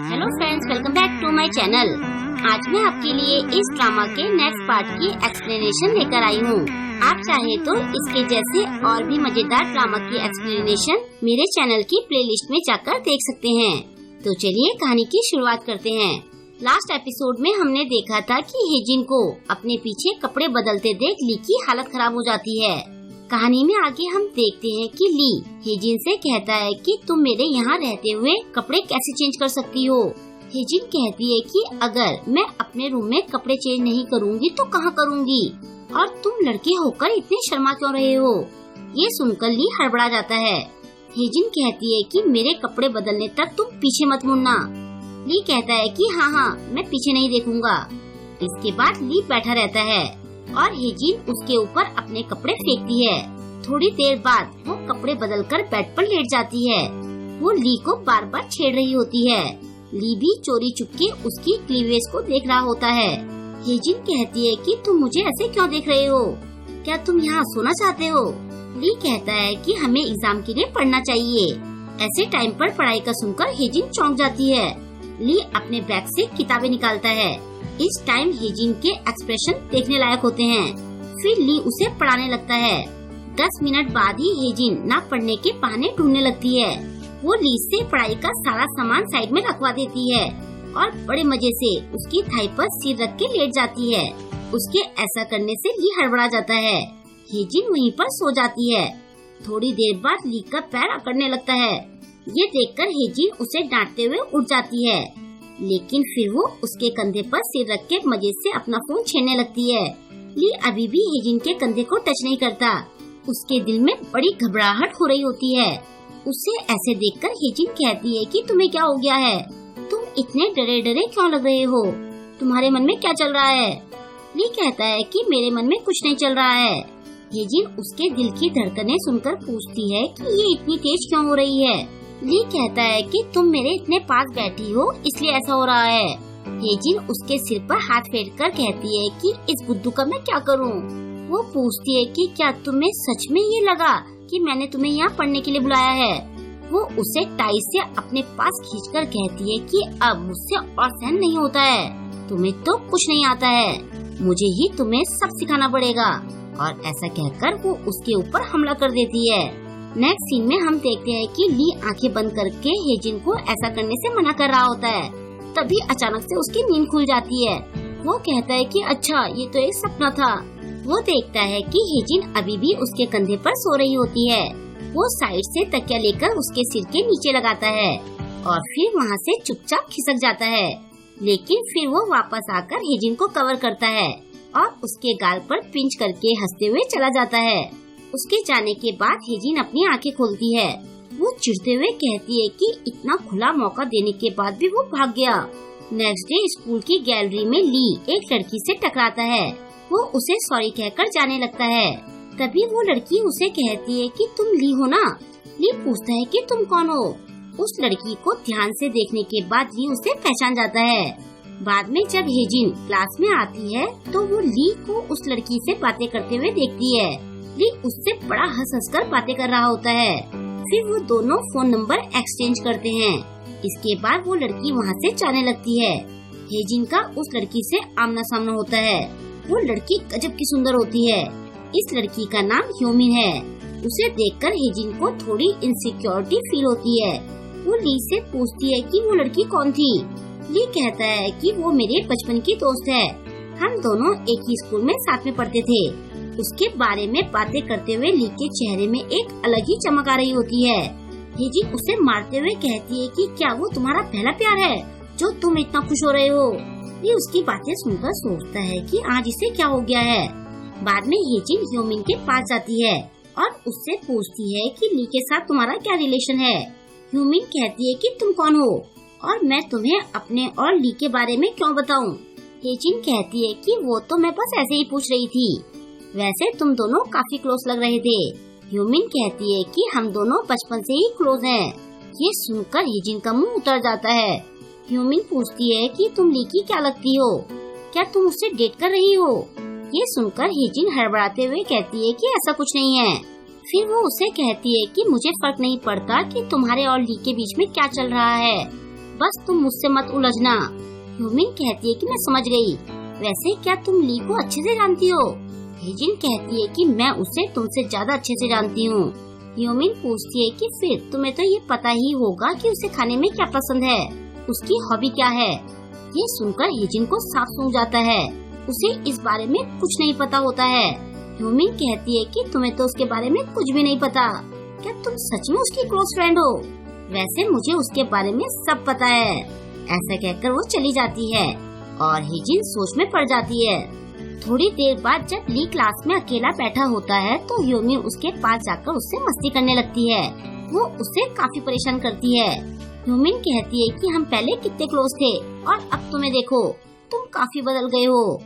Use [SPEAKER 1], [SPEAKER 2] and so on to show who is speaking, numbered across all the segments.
[SPEAKER 1] Hello friends, welcome back to my channel. आज मैं आपके लिए इस ड्रामा के नेक्स्ट पार्ट की एक्सप्लेनेशन लेकर आई हूँ। आप चाहे तो इसके जैसे और भी मजेदार ड्रामा की एक्सप्लेनेशन मेरे चैनल की प्लेलिस्ट में जाकर देख सकते हैं। तो चलिए कहानी की शुरुआत करते हैं। लास्ट एपिसोड में हमने देखा था कि हेजिन को अपने पीछे कपड़े बदलते देख ली की हालत खराब हो जाती है। कहानी में आगे हम देखते हैं कि ली हेजिन से कहता है कि तुम मेरे यहाँ रहते हुए कपड़े कैसे चेंज कर सकती हो। हेजिन कहती है कि अगर मैं अपने रूम में कपड़े चेंज नहीं करूँगी तो कहाँ करूँगी, और तुम लड़के होकर इतने शर्मा क्यों रहे हो। ये सुनकर ली हड़बड़ा जाता है। हेजिन कहती है कि मेरे कपड़े बदलने तक तुम पीछे मत मुड़ना। ली कहता है कि हाँ मैं पीछे नहीं देखूंगा। इसके बाद ली बैठा रहता है और हेजिन उसके ऊपर अपने कपड़े फेंकती है। थोड़ी देर बाद वो कपड़े बदलकर बेड पर लेट जाती है। वो ली को बार बार छेड़ रही होती है। ली भी चोरी चुपके उसकी क्लीवेज को देख रहा होता है। हेजिन कहती है कि तुम मुझे ऐसे क्यों देख रहे हो, क्या तुम यहाँ सोना चाहते हो। ली कहता है कि हमें एग्जाम के लिए पढ़ना चाहिए। ऐसे टाइम पर पढ़ाई का सुनकर हेजिन चौंक जाती है। ली अपने बैग से किताबें निकालता है। इस टाइम हेजिन के एक्सप्रेशन देखने लायक होते हैं। फिर ली उसे पढ़ाने लगता है। 10 मिनट बाद ही हेजिन ना पढ़ने के बहाने ढूंढने लगती है। वो ली से पढ़ाई का सारा सामान साइड में रखवा देती है और बड़े मजे से उसकी थाई पर सिर रख के लेट जाती है। उसके ऐसा करने से ली हड़बड़ा जाता है। हेजिन वहीं पर सो जाती है। थोड़ी देर बाद ली का पैर अकड़ने लगता है। ये देखकर हेजिन उसे डांटते हुए उठ जाती है, लेकिन फिर वो उसके कंधे पर सिर रख के मजे से अपना फोन छेड़ने लगती है। ली अभी भी हेजिन के कंधे को टच नहीं करता। उसके दिल में बड़ी घबराहट हो रही होती है। उसे ऐसे देखकर हेजिन कहती है कि तुम्हें क्या हो गया है, तुम इतने डरे डरे क्यों लग रहे हो, तुम्हारे मन में क्या चल रहा है। ली कहता है कि मेरे मन में कुछ नहीं चल रहा है। हेजिन उसके दिल की धड़कनें सुनकर पूछती है कि ये इतनी तेज क्यों हो रही है। ली कहता है कि तुम मेरे इतने पास बैठी हो इसलिए ऐसा हो रहा है। हेजिन उसके सिर पर हाथ फेरकर कहती है कि इस बुद्धू का मैं क्या करूं। वो पूछती है कि क्या तुम्हें सच में ये लगा कि मैंने तुम्हें यहाँ पढ़ने के लिए बुलाया है। वो उसे टाई से अपने पास खींचकर कहती है कि अब मुझसे और सहन नहीं होता है, तुम्हें तो कुछ नहीं आता है, मुझे ही तुम्हें सब सिखाना पड़ेगा। और ऐसा कहकर वो उसके ऊपर हमला कर देती है। नेक्स्ट सीन में हम देखते हैं कि ली आंखें बंद करके हेजिन को ऐसा करने से मना कर रहा होता है। तभी अचानक से उसकी नींद खुल जाती है। वो कहता है कि अच्छा ये तो एक सपना था। वो देखता है कि हेजिन अभी भी उसके कंधे पर सो रही होती है। वो साइड से तकिया लेकर उसके सिर के नीचे लगाता है और फिर वहाँ से चुपचाप खिसक जाता है। लेकिन फिर वो वापस आकर हेजिन को कवर करता है और उसके गाल पर पिंच करके हंसते हुए चला जाता है। उसके जाने के बाद हेजिन अपनी आंखें खोलती है। वो चिढ़ते हुए कहती है कि इतना खुला मौका देने के बाद भी वो भाग गया। नेक्स्ट डे स्कूल की गैलरी में ली एक लड़की से टकराता है। वो उसे सॉरी कहकर जाने लगता है। तभी वो लड़की उसे कहती है कि तुम ली हो ना। ली पूछता है कि तुम कौन हो। उस लड़की को ध्यान से देखने के बाद ली उसे पहचान जाता है। बाद में जब हेजिन क्लास में आती है तो वो ली को उस लड़की से बातें करते हुए देखती है। ली उससे बड़ा हंस कर बातें कर रहा होता है। फिर वो दोनों फोन नंबर एक्सचेंज करते हैं। इसके बाद वो लड़की वहाँ से जाने लगती है। हेजिन का उस लड़की से आमना सामना होता है। वो लड़की गजब की सुंदर होती है। इस लड़की का नाम ह्यूमिन है। उसे देखकर हेजिन को थोड़ी इनसिक्योरिटी फील होती है। वो ली से पूछती है कि वो लड़की कौन थी। ली कहता है कि वो मेरे बचपन की दोस्त है, हम दोनों एक ही स्कूल में साथ में पढ़ते थे। उसके बारे में बातें करते हुए ली के चेहरे में एक अलग ही चमक आ रही होती है। हेजिन उसे मारते हुए कहती है कि क्या वो तुम्हारा पहला प्यार है जो तुम इतना खुश हो रहे हो। ली उसकी बातें सुनकर सोचता है कि आज इसे क्या हो गया है। बाद में हेजिन ह्यूमिन के पास जाती है और उससे पूछती है कि ली के साथ तुम्हारा क्या रिलेशन है। ह्यूमिन कहती है कि तुम कौन हो और मैं तुम्हें अपने और ली के बारे में क्यों बताऊं। हेजिन कहती है कि वो तो मैं बस ऐसे ही पूछ रही थी, वैसे तुम दोनों काफी क्लोज लग रहे थे। ह्यूमिन कहती है कि हम दोनों बचपन से ही क्लोज हैं। ये सुनकर हेजिन का मुंह उतर जाता है। ह्यूमिन पूछती है कि तुम ली की क्या लगती हो, क्या तुम उससे डेट कर रही हो। ये सुनकर हेजिन हड़बड़ाते हुए कहती है कि ऐसा कुछ नहीं है। फिर वो उसे कहती है कि मुझे फर्क नहीं पड़ता कि तुम्हारे और ली के बीच में क्या चल रहा है, बस तुम मुझसे मत उलझना। ह्यूमिन कहती है कि मैं समझ गई। वैसे क्या तुम ली को अच्छे से जानती हो? हेजिन कहती है कि मैं उसे तुमसे ज्यादा अच्छे से जानती हूँ। ह्यूमिन पूछती है कि फिर तुम्हें तो ये पता ही होगा कि उसे खाने में क्या पसंद है, उसकी हॉबी क्या है। ये सुनकर हेजिन को साफ सूझ जाता है, उसे इस बारे में कुछ नहीं पता होता है। ह्यूमिन कहती है कि तुम्हें तो उसके बारे में कुछ भी नहीं पता। क्या तुम सच में उसकी क्लोज फ्रेंड हो? वैसे मुझे उसके बारे में सब पता है। ऐसा कहकर वो चली जाती है और हेजिन सोच में पड़ जाती है। थोड़ी देर बाद जब ली क्लास में अकेला बैठा होता है तो ह्यूमिन उसके पास जाकर उससे मस्ती करने लगती है। वो उसे काफी परेशान करती है। ह्यूमिन कहती है कि हम पहले कितने क्लोज थे और अब तुम्हें देखो, तुम काफी बदल गए हो।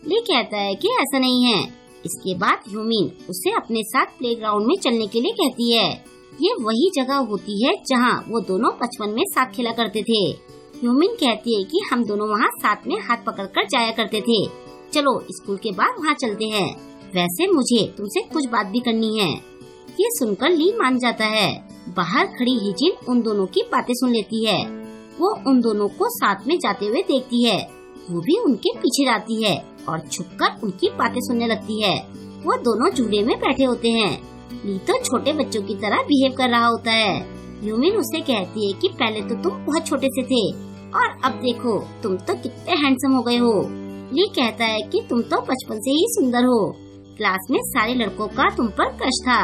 [SPEAKER 1] ली कहता है कि ऐसा नहीं है। इसके बाद ह्यूमिन उसे अपने साथ प्लेग्राउंड में चलने के लिए कहती है। ये वही जगह होती है जहाँ वो दोनों बचपन में साथ खेला करते थे। ह्यूमिन कहती है कि हम दोनों वहाँ साथ में हाथ पकड़कर जाया करते थे। चलो स्कूल के बाद वहाँ चलते हैं। वैसे मुझे तुमसे कुछ बात भी करनी है। ये सुनकर ली मान जाता है। बाहर खड़ी हेजिन उन दोनों की बातें सुन लेती है। वो उन दोनों को साथ में जाते हुए देखती है। वो भी उनके पीछे जाती है और छुपकर उनकी बातें सुनने लगती है। वो दोनों झूले में बैठे होते हैं। ली तो छोटे बच्चों की तरह बिहेव कर रहा होता है। ह्यूमिन उससे कहती है कि पहले तो तुम बहुत छोटे से थे और अब देखो तुम तो कितने हैंडसम हो गए हो। ली कहता है कि तुम तो बचपन से ही सुंदर हो। क्लास में सारे लड़कों का तुम पर क्रश था।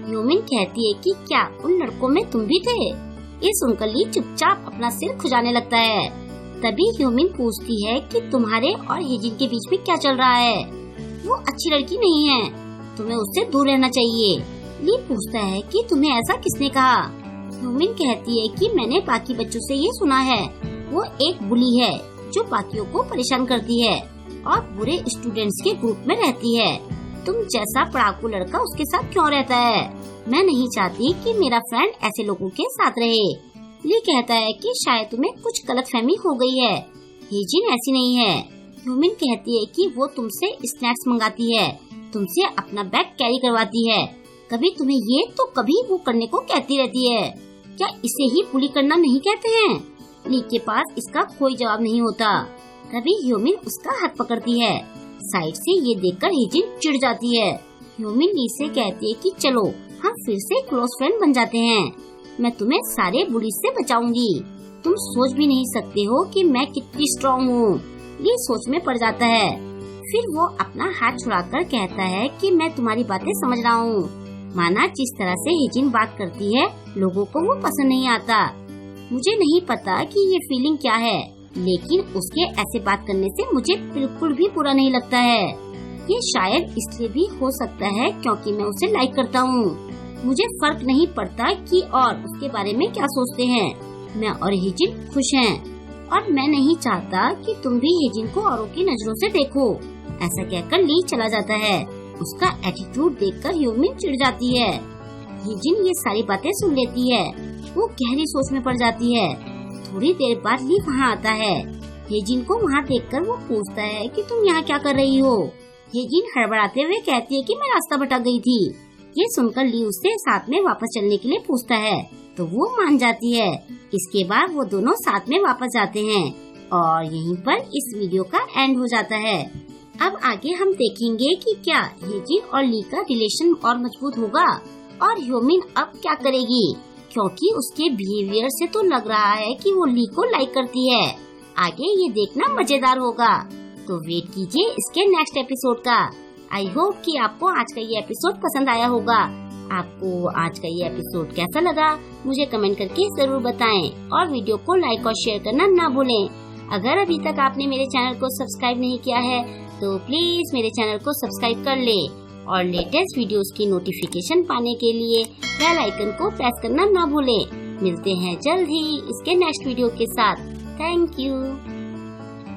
[SPEAKER 1] ह्यूमिन कहती है कि क्या उन लड़कों में तुम भी थे? ये सुनकर ली चुपचाप अपना सिर खुजाने लगता है। तभी ह्यूमिन पूछती है कि तुम्हारे और हेजिन के बीच में क्या चल रहा है? वो अच्छी लड़की नहीं है, तुम्हें उससे दूर रहना चाहिए। ली पूछता है कि तुम्हें ऐसा किसने कहा? ह्यूमिन कहती है कि मैंने बाकी बच्चों से ये सुना है। वो एक बुली है जो बाकियों को परेशान करती है और बुरे स्टूडेंट्स के ग्रुप में रहती है। तुम जैसा पढ़ाकू लड़का उसके साथ क्यों रहता है? मैं नहीं चाहती कि मेरा फ्रेंड ऐसे लोगों के साथ रहे। ली कहता है कि शायद तुम्हें कुछ गलतफहमी हो गई है। हेजिन ऐसी नहीं है। ह्यूमिन कहती है कि वो तुमसे स्नैक्स मंगाती है, तुमसे अपना बैग कैरी करवाती है, कभी तुम्हें ये तो कभी वो करने को कहती रहती है। क्या इसे ही बुली करना नहीं कहते हैं? ली के पास इसका कोई जवाब नहीं होता। तभी ह्यूमिन उसका हाथ पकड़ती है। साइड से ये देखकर हेजिन चिढ़ जाती है। ह्यूमिन ली से कहती है कि चलो हम फिर से क्लोज फ्रेंड बन जाते हैं। मैं तुम्हें सारे बुलीज से बचाऊंगी। तुम सोच भी नहीं सकते हो कि मैं कितनी स्ट्रॉन्ग हूँ। ली सोच में पड़ जाता है। फिर वो अपना हाथ छुड़ाकर कहता है कि मैं तुम्हारी बातें समझ रहा हूँ। माना जिस तरह से हेजिन बात करती है लोगों को वो पसंद नहीं आता। मुझे नहीं पता कि ये फीलिंग क्या है, लेकिन उसके ऐसे बात करने से मुझे बिल्कुल भी बुरा नहीं लगता है। ये शायद इसलिए भी हो सकता है क्योंकि मैं उसे लाइक करता हूँ। मुझे फर्क नहीं पड़ता कि और उसके बारे में क्या सोचते हैं। मैं और हेजिन खुश हैं और मैं नहीं चाहता कि तुम भी हेजिन को औरों की नजरों से देखो। ऐसा कहकर ली चला जाता है। उसका एटीट्यूड देखकर ह्यूमिन चिढ़ जाती है। हेजिन ये सारी बातें सुन लेती है। वो गहरी सोच में पड़ जाती है। थोड़ी देर बाद ली वहाँ आता है। हेजिन को वहाँ देखकर वो पूछता है कि तुम यहाँ क्या कर रही हो? हेजिन हड़बड़ाते हुए कहती है कि मैं रास्ता भटक गई थी। ये सुनकर ली उससे साथ में वापस चलने के लिए पूछता है तो वो मान जाती है। इसके बाद वो दोनों साथ में वापस जाते हैं और यहीं पर इस वीडियो का एंड हो जाता है। अब आगे हम देखेंगे कि क्या हेजिन और ली का रिलेशन और मजबूत होगा और ह्यूमिन अब क्या करेगी, क्योंकि उसके बिहेवियर से तो लग रहा है कि वो ली को लाइक करती है। आगे ये देखना मजेदार होगा, तो वेट कीजिए इसके नेक्स्ट एपिसोड का। आई होप कि आपको आज का ये एपिसोड पसंद आया होगा। आपको आज का ये एपिसोड कैसा लगा मुझे कमेंट करके जरूर बताएं और वीडियो को लाइक और शेयर करना ना भूलें। अगर अभी तक आपने मेरे चैनल को सब्सक्राइब नहीं किया है तो प्लीज मेरे चैनल को सब्सक्राइब कर ले और लेटेस्ट वीडियोस की नोटिफिकेशन पाने के लिए बेल आइकन को प्रेस करना ना भूलें। मिलते हैं जल्द ही इसके नेक्स्ट वीडियो के साथ। Thank you.